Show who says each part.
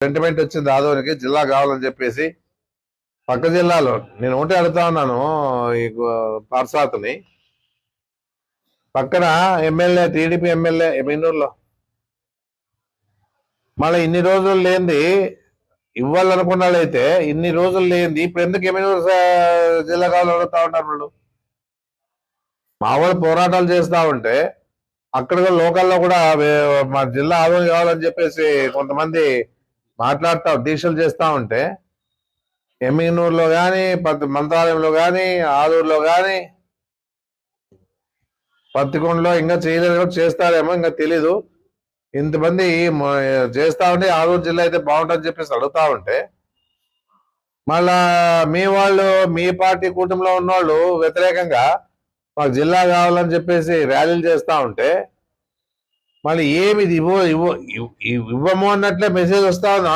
Speaker 1: Sentiment వచ్చింది ఆదోనికి జిల్లా కావాలని చెప్పేసి పక్క జిల్లాలో నేను ఒకటి అడుగుతా ఉన్నాను ఈ పార్సాత్ని పక్కన ఎమ్మెల్యే టీడీపీ ఎమ్మెల్యే ఎమ్మెనూరులో మళ్ళీ ఇన్ని రోజులు లేనిది ఇవ్వాలనుకున్నాళ్ళైతే ఇన్ని రోజులు లేనిది ఇప్పుడు ఎందుకు ఎమ్మెనూరు జిల్లా కావాలని అడుగుతా ఉంటారు వాళ్ళు. మా వాళ్ళు పోరాటాలు చేస్తా ఉంటే అక్కడ లోకల్లో కూడా మా జిల్లా ఆదోని కావాలని చెప్పేసి కొంతమంది మాట్లాడుతా దీక్షలు చేస్తా ఉంటే ఎమ్మిగనూరులో కానీ మంత్రాలయంలో కానీ ఆదూరులో కానీ పత్తికొండలో ఇంకా చేయలేదు, చేస్తారేమో ఇంకా తెలీదు. ఇంతమంది చేస్తా ఉంటే ఆదూరు జిల్లా అయితే బాగుంటుందని చెప్పేసి అడుగుతా ఉంటే మళ్ళా మీ వాళ్ళు మీ పార్టీ కూటమిలో ఉన్నవాళ్ళు వ్యతిరేకంగా మాకు జిల్లా కావాలని చెప్పేసి ర్యాలీలు చేస్తా ఉంటే మళ్ళీ ఏమి ఇవ్వము అన్నట్లే మెసేజ్ వస్తా ఉంది.